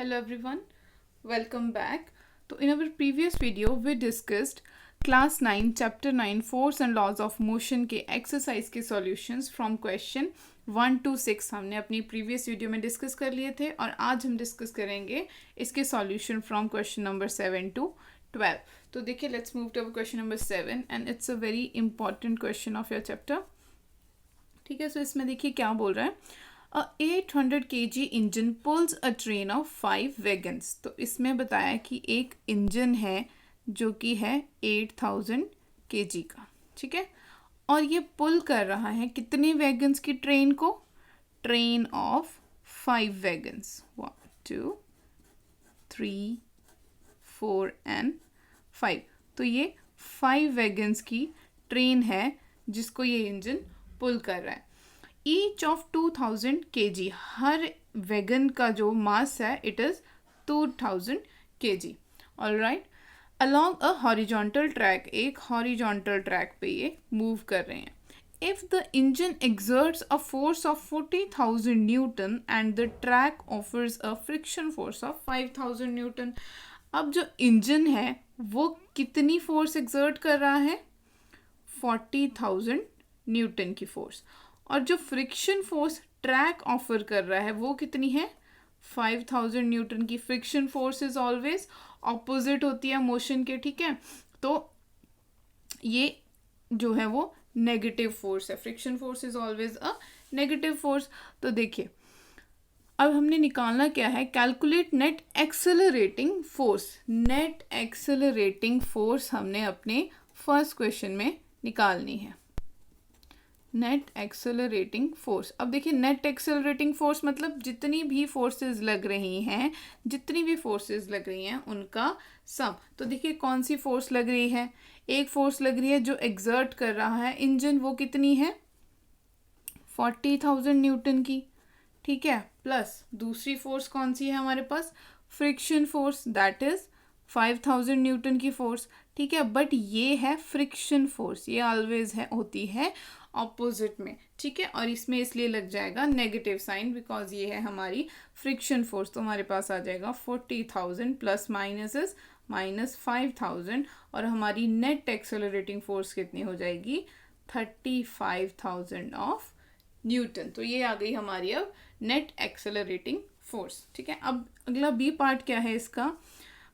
Hello everyone, welcome back. So in our previous video we discussed class 9 chapter 9 force and laws of motion के exercise के solutions from question 1 to 6 हमने अपनी previous video में discuss कर लिए थे और आज हम discuss करेंगे इसके solution from question number 7 to 12. तो देखिए let's move to our question number 7 and it's a very important question of your chapter. ठीक है, सो इसमें देखिए क्या बोल रहा है. A 800 kg engine pools a train of 5 wagons. तो इसमें बताया कि एक इंजन है जो कि है 8000 kg का, ठीक है, और ये पुल कर रहा है कितने वैगन्स की ट्रेन को? Train of 5 wagons. 1 2 3 4 एंड 5. तो ये 5 वैगन्स की ट्रेन है जिसको ये इंजन पुल कर रहा है. Each of 2000 kg, her wagon का जो मास है it is 2000 kg. Alright, along a horizontal track, एक हॉरिजॉन्टल ट्रैक पे ये मूव कर रहे हैं. If the engine exerts a force of 40,000 Newton and the track offers a friction force of 5,000 Newton. अब जो इंजन है वो कितनी फोर्स exert कर रहा है? 40,000 न्यूटन की फोर्स. और जो फ्रिक्शन फोर्स ट्रैक ऑफर कर रहा है वो कितनी है? 5000 न्यूटन की. Friction force is always opposite होती है मोशन के, ठीक है, तो ये जो है वो नेगेटिव फोर्स है. Friction force is always a negative force. तो देखिए अब हमने निकालना क्या है? Calculate net accelerating force. Net accelerating force हमने अपने फर्स्ट क्वेश्चन में निकालनी है. Net accelerating force. अब देखिए नेट एक्सेलरेटिंग फोर्स मतलब जितनी भी फोर्सेस लग रही हैं, उनका सम. तो देखिए कौन सी फोर्स लग रही है? एक फोर्स लग रही है जो एक्सर्ट कर रहा है इंजन, वो कितनी है? 40,000 न्यूटन की, ठीक है, प्लस दूसरी फोर्स कौन सी है हमारे पास? Friction force, that is 5000 newton की फोर्स, ठीक है. बट ये है फ्रिक्शन फोर्स, ये ऑलवेज है होती है ऑपोजिट में, ठीक है, और इसमें इसलिए लग जाएगा नेगेटिव साइन बिकॉज ये है हमारी फ्रिक्शन फोर्स. तो हमारे पास आ जाएगा 40,000 प्लस माइनस इज माइनस 5000 और हमारी नेट एक्सेलरेटिंग फोर्स कितनी हो जाएगी? 35,000 ऑफ न्यूटन. तो ये आ गई हमारी अब नेट एक्सेलरेटिंग फोर्स, ठीक है. अब अगला बी पार्ट क्या है इसका?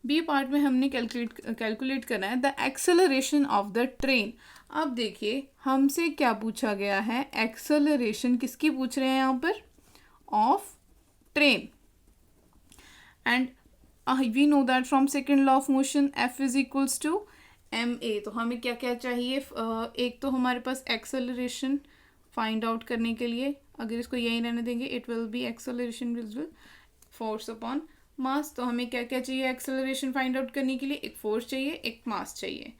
बी पार्ट में हमने कैलकुलेट करना है the acceleration of the train. अब देखिए हमसे क्या पूछा गया है? एक्सेलरेशन किसकी पूछ रहे हैं यहाँ पर? Of train. And we know that from second law of motion F is equals to ma. तो हमें क्या क्या चाहिए? एक तो हमारे पास एक्सेलरेशन फाइंड आउट करने के लिए, अगर इसको यही रहने देंगे it will B acceleration will force upon mass. तो हमें क्या क्या चाहिए एक्सेलरेशन फाइंड आउट करने के लिए? एक फोर्स चाहिए, एक मास चाहिए,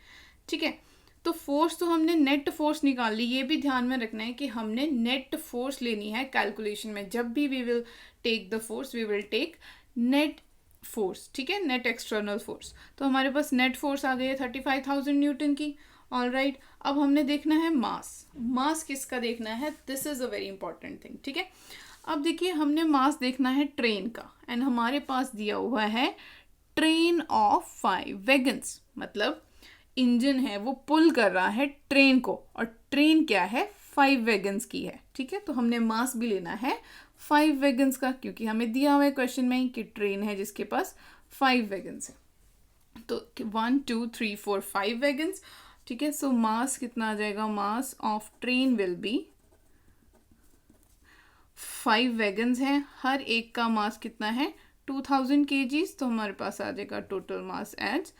ठीक है. तो फोर्स तो हमने नेट फोर्स निकाल ली. ये भी ध्यान में रखना है कि हमने नेट फोर्स लेनी है कैलकुलेशन में. जब भी we will take the force we will take net force, ठीक है, नेट एक्सटर्नल फोर्स. तो हमारे पास नेट फोर्स आ गई है 35,000 न्यूटन की. ऑलराइट, अब हमने देखना है मास. मास किसका देखना है? This is a very important thing, ठीक है. अब देखिए हमने मास देखना है ट्रेन का एंड हमारे पास दिया हुआ है ट्रेन ऑफ 5 वैगन्स. मतलब इंजन है वो पुल कर रहा है ट्रेन को और ट्रेन क्या है? 5 वैगन्स की है, ठीक है. तो हमने मास भी लेना है 5 वैगन्स का क्योंकि हमें दिया हुआ है क्वेश्चन में कि ट्रेन है जिसके पास 5 वैगन्स है. तो 1 2 3 4 5 वैगन्स, ठीक है. सो मास कितना आ जाएगा? Mass of train will be 5 wagons हैं, हर एक का मास कितना है? 2000 kg. तो हमारे पास आ जाएगा टोटल मास एज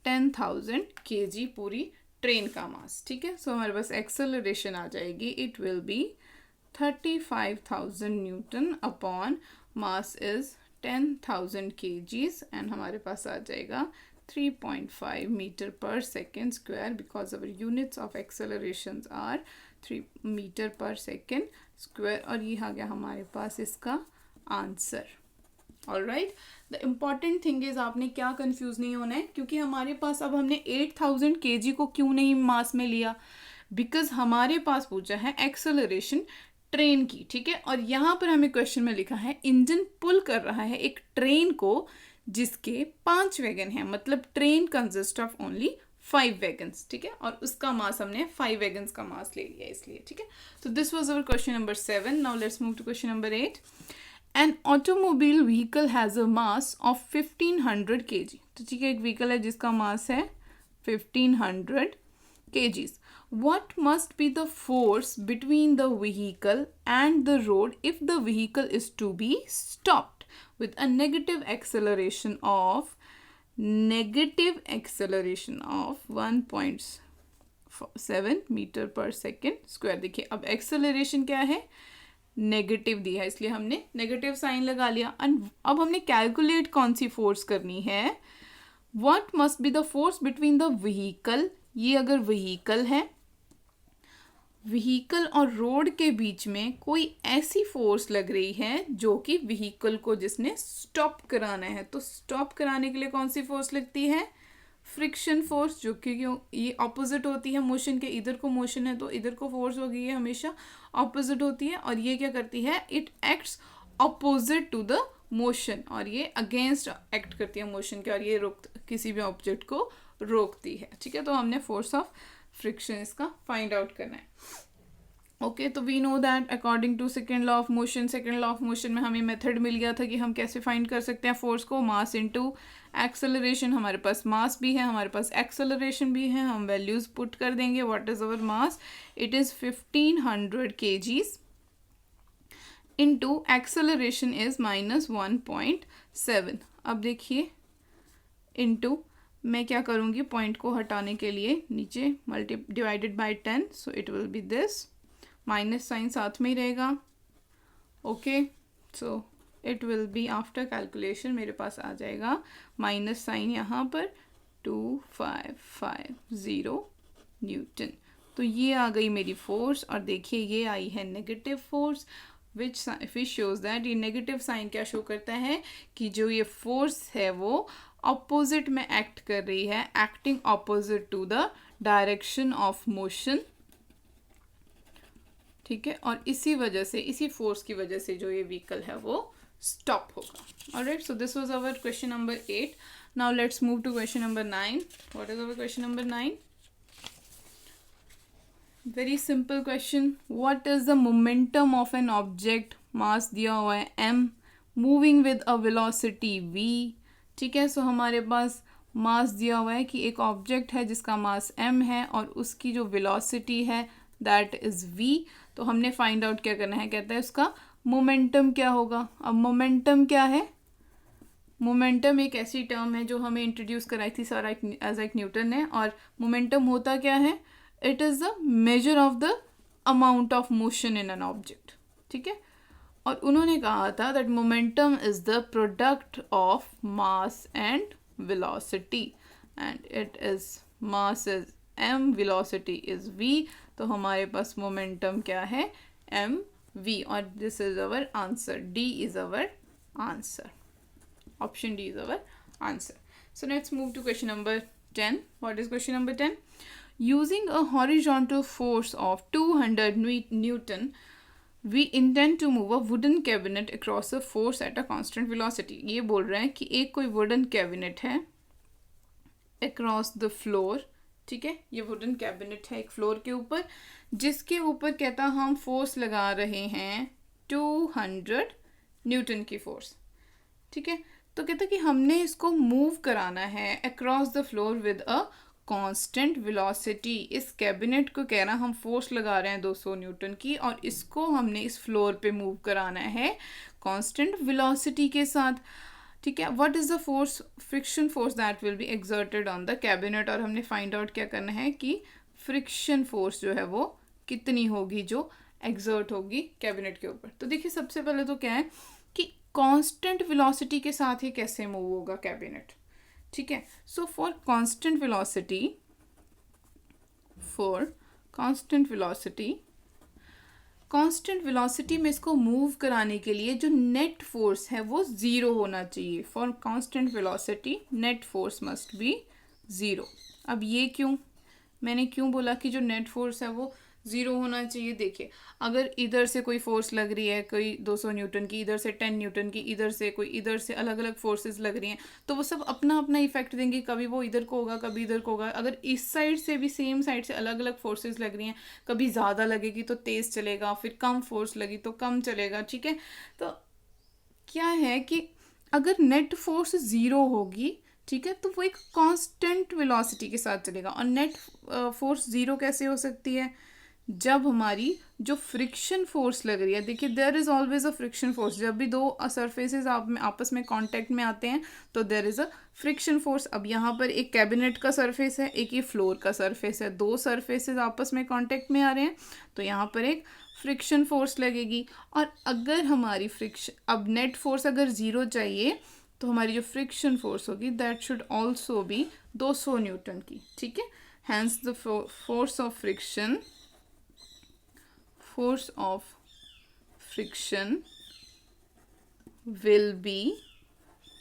10,000 kg, पूरी ट्रेन का मास, ठीक है. सो हमारे पास एक्सेलरेशन आ जाएगी, it will be 35,000 newton upon mass is 10,000 kgs and हमारे पास आ जाएगा 3.5 metre per second square because our units of acceleration are 3 metre per second square. और ये आ गया हमारे पास इसका answer. Alright, the important thing is आपने क्या कंफ्यूज नहीं होना है क्योंकि हमारे पास अब हमने 8000 kg को क्यों नहीं मास में लिया? बिकॉज हमारे पास पूछा है एक्सेलरेशन ट्रेन की, ठीक है। और यहाँ पर हमें क्वेश्चन में लिखा है इंजन पुल कर रहा है एक ट्रेन को जिसके 5 वैगन हैं, मतलब train consist of only 5 wagons, ठीक है। और उसका मास हमने 5 वैगन्स का मास ले लिया इसलिए, ठीक है। तो this was our question number 7. Now let's move to question number 8. An automobile vehicle has a mass of 1500 kg. तो ठीक है, एक व्हीकल है जिसका मास है 1500 kgs. What must be the force between the vehicle and the road if the vehicle is to be stopped with a negative acceleration of 1.7 metre per second square. देखिए अब acceleration क्या है, नेगेटिव दिया है इसलिए हमने नेगेटिव साइन लगा लिया. एंड अब हमने कैलकुलेट कौन सी फोर्स करनी है. What must be the force between the vehicle, ये अगर व्हीकल है, व्हीकल और रोड के बीच में कोई ऐसी फोर्स लग रही है जो कि व्हीकल को जिसने स्टॉप कराना है. तो स्टॉप कराने के लिए कौन सी फोर्स लगती है, फ्रिक्शन फोर्स, जो कि ये ऑपोजिट होती है मोशन के. इधर को मोशन है तो इधर को फोर्स होगी, ये हमेशा ऑपोजिट होती है. और ये क्या करती है, it acts opposite to the motion, और ये अगेंस्ट एक्ट करती है मोशन के, और ये किसी भी ऑब्जेक्ट को रोकती है, ठीक है. तो हमने फोर्स ऑफ फ्रिक्शन इसका फाइंड आउट करना है. ओके, तो we know that according to second law of motion, second law of motion में हमें मेथड मिल गया था कि हम कैसे फाइंड कर सकते हैं फोर्स को. मास इनटू एक्सेलरेशन, हमारे पास मास भी है, हमारे पास एक्सेलरेशन भी है, हम वैल्यूज पुट कर देंगे. What is our mass, it is 1500 kgs into acceleration is -1.7. अब देखिए इनटू मैं क्या करूँगी, पॉइंट को हटाने के लिए नीचे divided by 10, so it will be this, minus sign साथ में ही रहेगा. Okay, so it will be after calculation मेरे पास आ जाएगा माइनस साइन यहाँ पर 2550 न्यूटन. तो ये आ गई मेरी फोर्स. और देखिए ये आई है negative force which shows that, ये नेगेटिव साइन क्या शो करता है कि जो ये फोर्स है वो ऑपोजिट में एक्ट कर रही है, acting opposite to the direction of motion, ठीक है. और इसी वजह से, इसी फोर्स की वजह से जो ये व्हीकल है वो स्टॉप होगा. Alright, so this was our question number 8. Now let's move to question number 9. What is our question number 9? Very simple question. What is the momentum of an object, mass दिया हुआ है m, moving with a velocity v, ठीक है. सो हमारे पास मास दिया हुआ है कि एक ऑब्जेक्ट है जिसका मास m है और उसकी जो वेलोसिटी है दैट इज v. तो हमने फाइंड आउट क्या करना है, कहता है उसका मोमेंटम क्या होगा. अब मोमेंटम क्या है, मोमेंटम एक ऐसी टर्म है जो हमें इंट्रोड्यूस कराई थी सर आइजैक न्यूटन ने. और मोमेंटम होता क्या है, it is the measure of the amount of motion in an object, ठीक है. और उन्होंने कहा था that momentum is the product of mass and velocity, and it is mass is m, velocity is v. तो हमारे पास मोमेंटम क्या है, mv. और this is our answer, d is our answer, option d is our answer. So let's move to question number 10. What is question number 10? Using a horizontal force of 200 Newton, we intend to move a wooden cabinet across a force at a constant velocity. ये बोल रहे हैं कि एक कोई wooden cabinet है across the floor, ठीक है. ये wooden cabinet है एक फ्लोर के ऊपर, जिसके ऊपर कहता हम फोर्स लगा रहे हैं 200 न्यूटन की फोर्स, ठीक है. तो कहता कि हमने इसको मूव कराना है across the floor with a constant velocity. इस कैबिनेट को कह रहा हम फोर्स लगा रहे हैं 200 न्यूटन की, और इसको हमने इस फ्लोर पे मूव कराना है कांस्टेंट वेलोसिटी के साथ, ठीक है. What is the force, friction force that will be exerted on the cabinet. और हमने फाइंड आउट क्या करना है कि फ्रिक्शन फोर्स जो है वो कितनी होगी जो एक्सर्ट होगी कैबिनेट के ऊपर. तो देखिए सबसे पहले तो क्या है कि कांस्टेंट वेलोसिटी के साथ ही कैसे मूव होगा कैबिनेट, ठीक है. सो फॉर कांस्टेंट वेलोसिटी में इसको मूव कराने के लिए जो नेट फोर्स है वो ज़ीरो होना चाहिए. For constant velocity net force must be zero. अब ये क्यों, मैंने क्यों बोला कि जो नेट फोर्स है वो ज़ीरो होना चाहिए। देखिए अगर इधर से कोई फोर्स लग रही है, कोई 200 न्यूटन की, इधर से 10 न्यूटन की, इधर से कोई, इधर से अलग अलग फोर्सेस लग रही हैं, तो वो सब अपना अपना इफेक्ट देंगे। कभी वो इधर को होगा, कभी इधर को होगा। अगर इस साइड से भी सेम साइड से अलग अलग फोर्सेस लग रही हैं, कभी ज़्यादा लगेगी तो तेज़ चलेगा, फिर कम फोर्स लगी तो कम चलेगा, ठीक है। तो क्या है कि अगर नेट फोर्स ज़ीरो होगी, ठीक है, तो वो एक कांस्टेंट वेलोसिटी के साथ चलेगा। और नेट फोर्स ज़ीरो कैसे हो सकती है? जब हमारी जो फ्रिक्शन फोर्स लग रही है, देखिए there is always a friction force. जब भी दो सरफेसेस आपस में कांटेक्ट में आते हैं तो there is a friction force. अब यहाँ पर एक कैबिनेट का सरफेस है, एक ये फ्लोर का सरफेस है, दो सरफेसेस आपस में कांटेक्ट में आ रहे हैं, तो यहाँ पर एक फ्रिक्शन फोर्स लगेगी। और अगर हमारी फ्रिक्शन, अब नेट फोर्स अगर ज़ीरो चाहिए तो हमारी जो फ्रिक्शन फोर्स होगी that should also be 200 newton की, ठीक है। Hence the force of friction, force of friction will be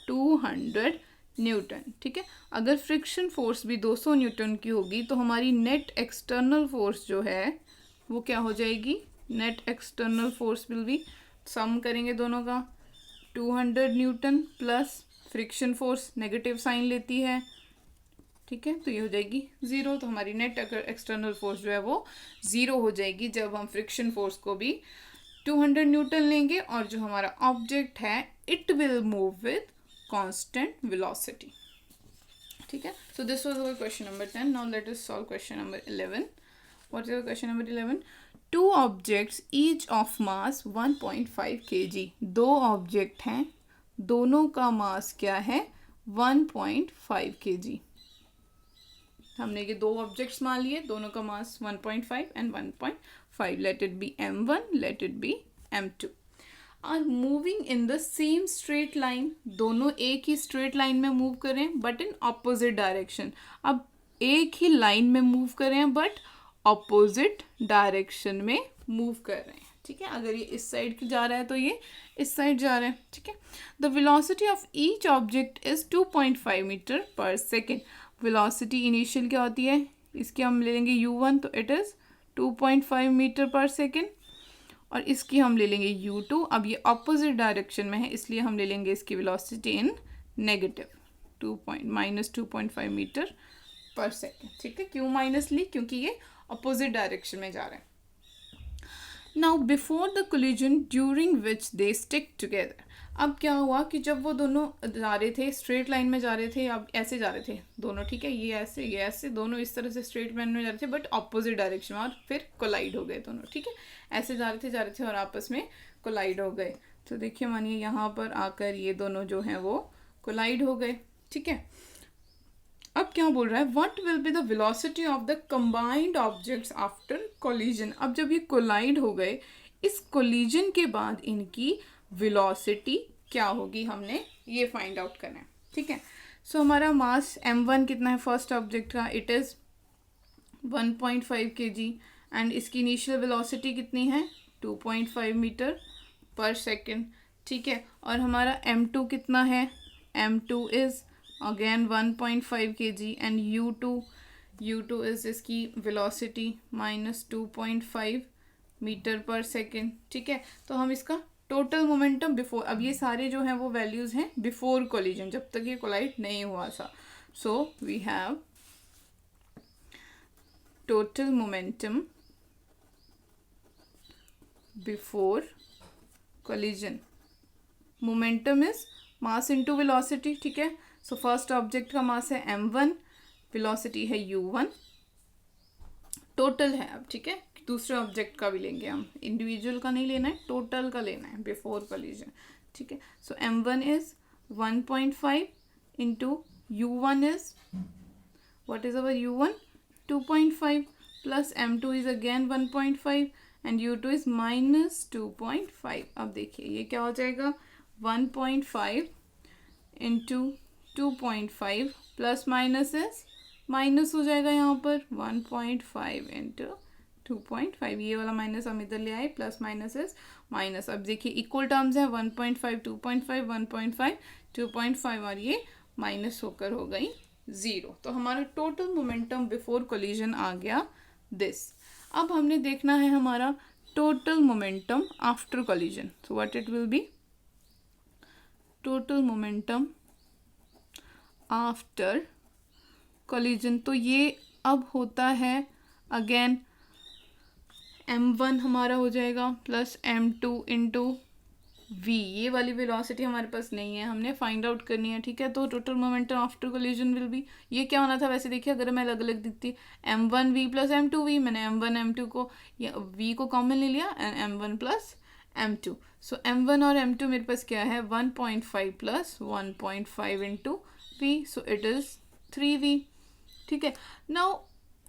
200 newton, ठीक है। अगर फ्रिक्शन फोर्स भी 200 न्यूटन की होगी तो हमारी नेट एक्सटर्नल फोर्स जो है वो क्या हो जाएगी? Net external force will be, sum करेंगे दोनों का, 200 newton plus friction force negative sign लेती है, ठीक है, तो ये हो जाएगी ज़ीरो। तो हमारी नेट एक्सटर्नल फोर्स जो है वो ज़ीरो हो जाएगी जब हम फ्रिक्शन फोर्स को भी 200 न्यूटन लेंगे और जो हमारा ऑब्जेक्ट है it will move with constant velocity, ठीक है। So this was our question number 10। Now let us solve question number 11। What is question number 11? Two objects each of mass 1.5 kg। दो ऑब्जेक्ट हैं, दोनों का मास क्या है? 1.5 kg। हमने ये दो ऑब्जेक्ट्स मान लिए, दोनों का mass 1.5 and 1.5। Let it be m1, let it be m2 are moving in the same straight line. दोनों एक ही स्ट्रेट लाइन में मूव कर रहे हैं बट इन ऑपोजिट डायरेक्शन। अब एक ही लाइन में मूव कर रहे हैं बट ऑपोजिट डायरेक्शन में मूव कर रहे हैं, ठीक है। अगर ये इस साइड जा रहा है तो ये इस साइड जा रहा है, ठीक है। The velocity of each object is 2.5 metre per second. Velocity initial क्या होती है? इसकी हम ले लेंगे u1, तो it is 2.5 metre per second. और इसकी हम ले लेंगे u2। अब ये ऑपोजिट डायरेक्शन में है इसलिए हम ले लेंगे इसकी वेलोसिटी इन नेगेटिव -2.5 मीटर पर सेकेंड, ठीक है। क्यों माइनस ली? क्योंकि ये अपोजिट डायरेक्शन में जा रहा है। Now before the collision during which they stick together. अब क्या हुआ कि जब वो दोनों जा रहे थे, स्ट्रेट लाइन में जा रहे थे, अब ऐसे जा रहे थे दोनों, ठीक है, ये ऐसे दोनों इस तरह से स्ट्रेट लाइन में जा रहे थे बट ऑपोजिट डायरेक्शन में, और फिर कोलाइड हो गए दोनों, ठीक है। ऐसे जा रहे थे और आपस में कोलाइड हो गए। तो देखिए मानिए यहाँ पर आकर ये दोनों जो हैं वो कोलाइड हो गए, ठीक है। अब क्या बोल रहा है? What will be the velocity of the combined objects after collision. अब जब ये कोलाइड हो गए, इस कोलिजन के बाद इनकी वेलोसिटी क्या होगी, हमने ये फाइंड आउट करना है, ठीक है। सो हमारा मास m1 कितना है फर्स्ट ऑब्जेक्ट का? इट इज़ 1.5 kg एंड इसकी इनिशियल वेलोसिटी कितनी है? 2.5 मीटर पर सेकेंड, ठीक है। और हमारा m2 कितना है? m2 is again 1.5 kg and u2 is इसकी वेलोसिटी -2.5 मीटर पर सेकेंड, ठीक है। तो हम इसका टोटल मोमेंटम बिफोर, अब ये सारे जो हैं वो वैल्यूज़ हैं बिफोर कोलिजन, जब तक ये कोलाइड नहीं हुआ था। So we have total momentum before collision. Momentum is mass into velocity, ठीक है। सो फर्स्ट ऑब्जेक्ट का मास है m1, वेलोसिटी है u1, टोटल है अब, ठीक है। दूसरे ऑब्जेक्ट का भी लेंगे हम, इंडिविजुअल का नहीं लेना है, टोटल का लेना है बिफोर कोलिजन, ठीक है। सो m1 is 1.5 into u1 is, what is our u1? 2.5 plus m2 is again 1.5 and u2 is -2.5। अब देखिए ये क्या हो जाएगा? 1.5 into 2.5 plus minus is minus हो जाएगा यहाँ पर 1.5 इंटू 2.5, ये वाला माइनस हम इधर ले आए, प्लस माइनस इज माइनस। अब देखिए इक्वल टर्म्स है 1.5 2.5 1.5 2.5 और ये माइनस होकर हो गई 0। तो हमारा टोटल मोमेंटम बिफोर कोलिजन आ गया दिस। अब हमने देखना है हमारा total momentum after collision. So what it will B? Total momentum after collision. तो ये अब होता है अगेन m1 हमारा हो जाएगा प्लस m2 इंटू v. ये वाली वेलोसिटी हमारे पास नहीं है, हमने फाइंड आउट करनी है. ठीक है, तो total momentum after collision will be, ये क्या होना था वैसे देखिए अगर मैं अलग अलग दिखती, m1v प्लस m2v. मैंने m1 m2 को या v को कॉमन ले लिया and m1 plus m2. So m1 और m2 मेरे पास क्या है 1.5 plus 1.5 into v. So it is 3v. ठीक है, now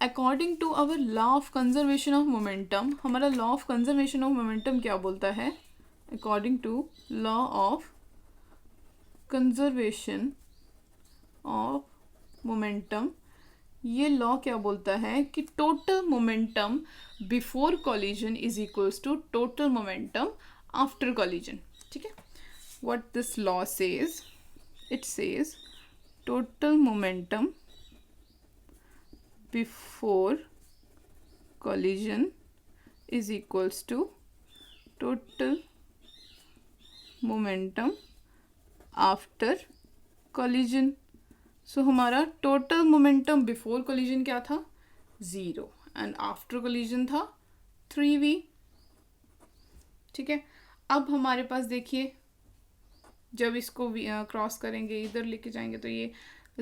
according to our law of conservation of momentum, हमारा law of conservation of momentum क्या बोलता है? According to law of conservation of momentum, ये लॉ क्या बोलता है कि total momentum before collision is equals to total momentum after collision. ठीक है, what this law says? It says total momentum before collision is equals to total momentum after collision. सो हमारा total momentum before collision क्या था? 0 and after collision था 3v. ठीक है, अब हमारे पास देखिए जब इसको क्रॉस करेंगे इधर लेके जाएंगे तो ये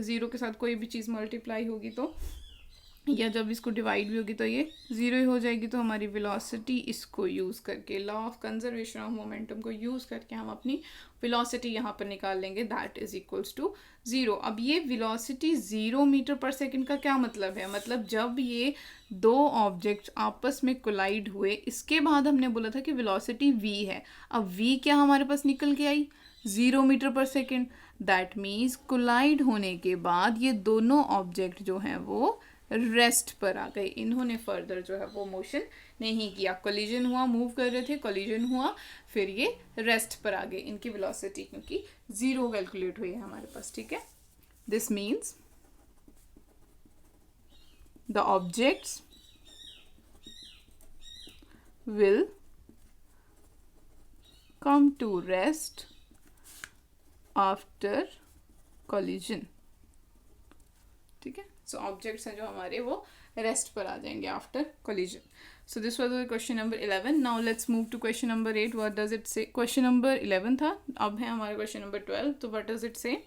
0 के साथ कोई भी चीज़ मल्टीप्लाई होगी तो, या जब इसको डिवाइड भी होगी तो ये 0 ही हो जाएगी. तो हमारी वेलोसिटी इसको यूज़ करके, law of conservation of momentum को यूज़ करके हम अपनी वेलोसिटी यहाँ पर निकाल लेंगे, दैट इज इक्वल्स टू 0. अब ये वेलोसिटी 0 मीटर पर सेकंड का क्या मतलब है? मतलब जब ये दो ऑब्जेक्ट्स आपस में कोलाइड हुए, इसके बाद हमने बोला था कि वेलोसिटी v है. अब v क्या हमारे पास निकल के आई? 0 metre per second. That means collide होने के बाद ये दोनों ऑब्जेक्ट जो हैं वो रेस्ट पर आ गए, इन्होंने फर्दर जो है वो मोशन नहीं किया. कोलिजन हुआ, मूव कर रहे थे, कोलिजन हुआ, फिर ये रेस्ट पर आ गए. इनकी वेलोसिटी क्योंकि 0 कैलकुलेट हुई है हमारे पास. ठीक है, this means the objects will come to rest after collision. ठीक है, सो ऑब्जेक्ट्स हैं जो हमारे वो रेस्ट पर आ जाएंगे after collision. So this was question number 11. Now let's move to question number 8. What does it say? Question number 11 था, अब है हमारा क्वेश्चन नंबर 12. तो what does it say?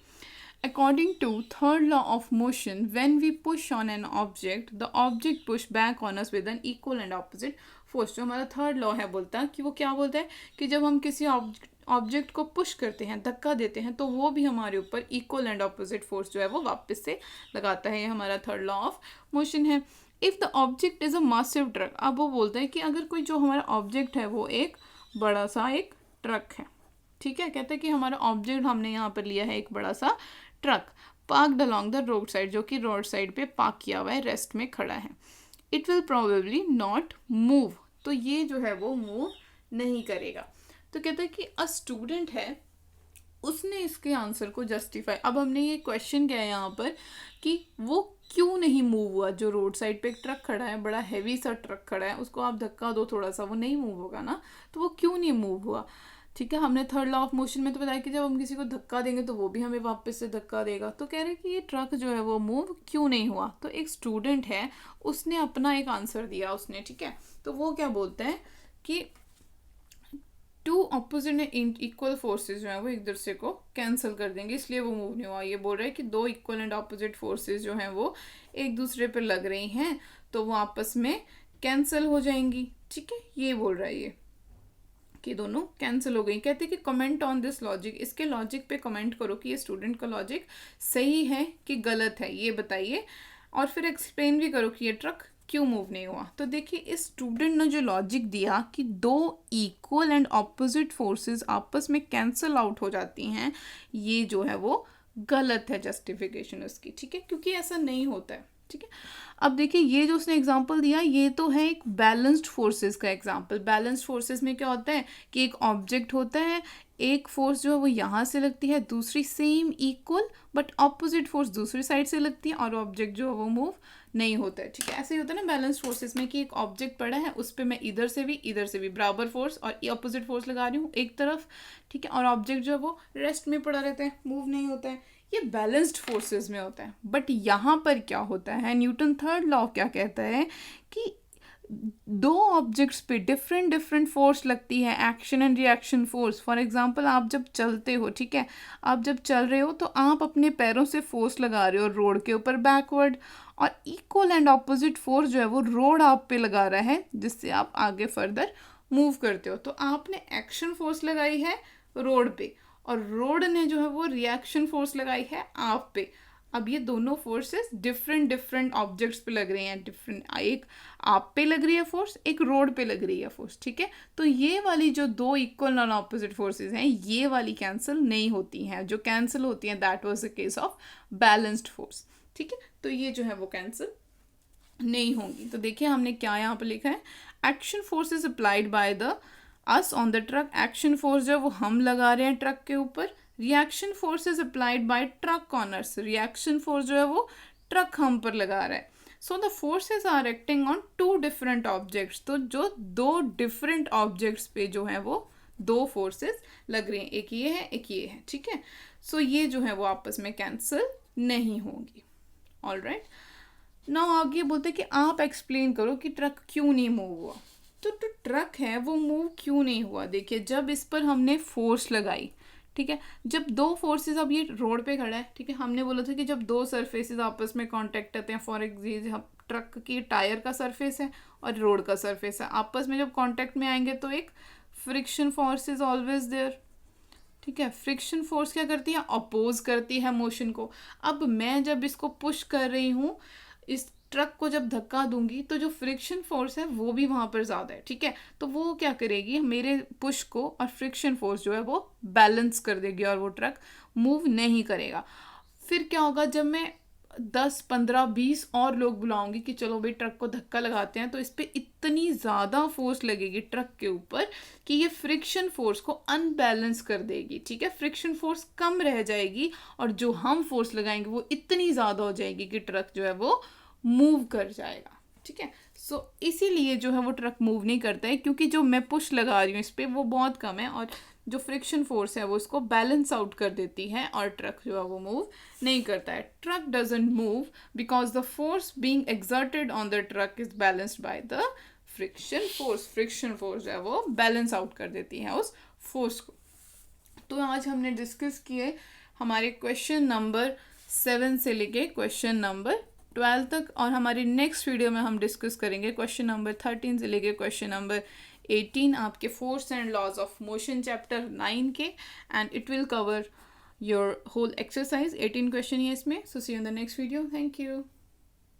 According to third law of motion, when we push on an object, the object push back on us with an equal and opposite force. जो हमारा third law है बोलता है कि वो क्या बोलता है कि जब हम किसी ऑब्जेक्ट को पुश करते हैं, धक्का देते हैं, तो वो भी हमारे ऊपर इक्वल एंड ऑपोजिट फोर्स जो है वो वापस से लगाता है. ये हमारा थर्ड लॉ ऑफ मोशन है. If the object is a massive truck, अब वो बोलता है कि अगर कोई जो हमारा ऑब्जेक्ट है वो एक बड़ा सा एक ट्रक है. ठीक है, कहते हैं कि हमारा ऑब्जेक्ट हमने यहाँ पर लिया है एक बड़ा सा truck, parked along the road side, जो कि रोड साइड पे पार्क किया हुआ है, रेस्ट में खड़ा है. It will probably not move, तो ये जो है वो मूव नहीं करेगा. तो कहता है कि अ स्टूडेंट है, उसने इसके आंसर को जस्टिफाई. अब हमने ये क्वेश्चन किया है यहाँ पर कि वो क्यों नहीं मूव हुआ. जो रोड साइड पे एक ट्रक खड़ा है, बड़ा हैवी सा ट्रक खड़ा है, उसको आप धक्का दो थोड़ा सा, वो नहीं मूव होगा ना, तो वो क्यों नहीं मूव हुआ. ठीक है, हमने थर्ड लॉ ऑफ मोशन में तो बताया कि जब हम किसी को धक्का देंगे तो वो भी हमें वापस से धक्का देगा. तो कह रहे हैं कि ये ट्रक जो है वो मूव क्यों नहीं हुआ. तो एक स्टूडेंट है, उसने अपना एक आंसर दिया उसने. ठीक है, तो वो क्या बोलता है कि two opposite and equal forces जो है वो एक दूसरे को कैंसिल कर देंगे, इसलिए वो मूव नहीं हुआ. ये बोल रहा है कि दो इक्वल एंड ऑपोजिट फोर्सेस जो हैं वो एक दूसरे पर लग रही हैं तो वो आपस में कैंसिल हो जाएंगी. ठीक है, ये बोल रहा है ये कि दोनों कैंसिल हो गई. कहते हैं कि कमेंट ऑन दिस लॉजिक, इसके लॉजिक पे कमेंट करो कि ये स्टूडेंट का लॉजिक सही है कि गलत है, ये बताइए. और फिर एक्सप्लेन भी करो कि ये ट्रक क्यों मूव नहीं हुआ. तो देखिए इस स्टूडेंट ने जो लॉजिक दिया कि दो इक्वल एंड ऑपोजिट फोर्सेस आपस में कैंसिल आउट हो जाती हैं, ये जो है वो गलत है जस्टिफिकेशन उसकी. ठीक है, क्योंकि ऐसा नहीं होता है. ठीक है, अब देखिए ये जो उसने एग्जांपल दिया ये तो है एक बैलेंस्ड फोर्सेस का एग्जांपल. बैलेंस्ड फोर्सेस में क्या होता है कि एक ऑब्जेक्ट होता है, एक फोर्स जो है वो यहाँ से लगती है, दूसरी same equal but opposite force दूसरी साइड से लगती है और ऑब्जेक्ट जो है वो मूव नहीं होता है। ठीक है, ऐसे ही होता है ना बैलेंस फोर्सेस में कि एक ऑब्जेक्ट पड़ा है, उस पर मैं इधर से भी बराबर फोर्स और ऑपोजिट फोर्स लगा रही हूँ एक तरफ, ठीक है, और ऑब्जेक्ट जो है वो रेस्ट में पड़ा रहता है, मूव नहीं होता है। ये बैलेंस्ड फोर्सेस में होता है। बट यहाँ पर क्या होता है, न्यूटन थर्ड लॉ क्या कहता है कि दो ऑब्जेक्ट्स पे डिफरेंट डिफरेंट फोर्स लगती है, action and reaction force. For example आप जब चलते हो, ठीक है, आप जब चल रहे हो तो आप अपने पैरों से फोर्स लगा रहे हो रोड के ऊपर बैकवर्ड, और इक्वल एंड ऑपोजिट फोर्स जो है वो रोड आप पे लगा रहा है जिससे आप आगे फर्दर मूव करते हो। तो आपने एक्शन फोर्स लगाई है रोड पे और रोड ने जो है वो रिएक्शन फोर्स लगाई है आप पे। अब ये दोनों फोर्सेस डिफरेंट डिफरेंट ऑब्जेक्ट्स पे लग रही हैं, डिफरेंट, एक आप पे लग रही है फोर्स, एक रोड पे लग रही है फोर्स, ठीक है। तो ये वाली जो दो इक्वल नॉन ऑपोजिट फोर्सेस हैं ये वाली कैंसिल नहीं होती हैं, जो कैंसिल होती हैं that was the case of balanced force, ठीक है। तो ये जो है वो कैंसिल नहीं होंगी। तो देखिए हमने क्या यहाँ पर लिखा है, action force is applied by the us on the truck. Action force जो है वो हम लगा रहे हैं ट्रक के ऊपर। Reaction force is applied by truck owners. Reaction force जो है वो ट्रक हम पर लगा रहा है। So the forces are acting on two different objects. तो जो दो डिफरेंट ऑब्जेक्ट्स पे जो है वो दो फोर्सेस लग रही हैं, एक ये है एक ये है, ठीक है। सो ये जो है वो आपस में कैंसिल नहीं होंगी। ऑलराइट, नाउ आगे बोलते हैं कि आप एक्सप्लेन करो कि ट्रक क्यों नहीं मूव हुआ। तो ट्रक है वो मूव क्यों नहीं हुआ। देखिए जब इस पर हमने फोर्स लगाई, ठीक है, जब दो फोर्सेस, अब ये रोड पे खड़ा है, ठीक है, हमने बोला था कि जब दो सरफेसेस आपस में कांटेक्ट करते हैं, फॉर एग्जाम्पल ट्रक की टायर का सरफेस है और रोड का सरफेस है, आपस में जब कांटेक्ट में आएंगे तो एक friction force is always there, ठीक है। फ्रिक्शन फोर्स क्या करती है, अपोज करती है मोशन को। अब मैं जब इसको पुश कर रही हूँ, इस ट्रक को जब धक्का दूंगी तो जो फ्रिक्शन फोर्स है वो भी वहां पर ज़्यादा है, ठीक है। तो वो क्या करेगी, मेरे पुश को और फ्रिक्शन फोर्स जो है वो बैलेंस कर देगी और वो ट्रक मूव नहीं करेगा। फिर क्या होगा, जब मैं 10, 15, 20 और लोग बुलाऊंगी कि चलो भाई ट्रक को धक्का लगाते हैं, तो इस पर इतनी ज़्यादा फोर्स लगेगी ट्रक के ऊपर कि ये फ्रिक्शन फोर्स को अनबैलेंस कर देगी, ठीक है। फ्रिक्शन फोर्स कम रह जाएगी और जो हम फोर्स लगाएंगे वो इतनी ज़्यादा हो जाएगी कि ट्रक जो है वो मूव कर जाएगा, ठीक है। सो इसीलिए जो है वो ट्रक मूव नहीं करता है, क्योंकि जो मैं पुश लगा रही हूँ इस पर वो बहुत कम है और जो फ्रिक्शन फोर्स है वो इसको बैलेंस आउट कर देती है और ट्रक जो है वो मूव नहीं करता है। Truck doesn't move because the force being exerted on the truck is balanced by the friction force. Friction force जो है वो बैलेंस आउट कर देती है उस फोर्स को। तो आज हमने डिस्कस किए हमारे क्वेश्चन नंबर 7 से लेके क्वेश्चन नंबर 12 तक, और हमारी नेक्स्ट वीडियो में हम डिस्कस करेंगे क्वेश्चन नंबर 13 से लेके क्वेश्चन नंबर 18 आपके force and laws of motion chapter 9 के, and it will cover your whole exercise. 18 question है इसमें। So see you in the next video. Thank you.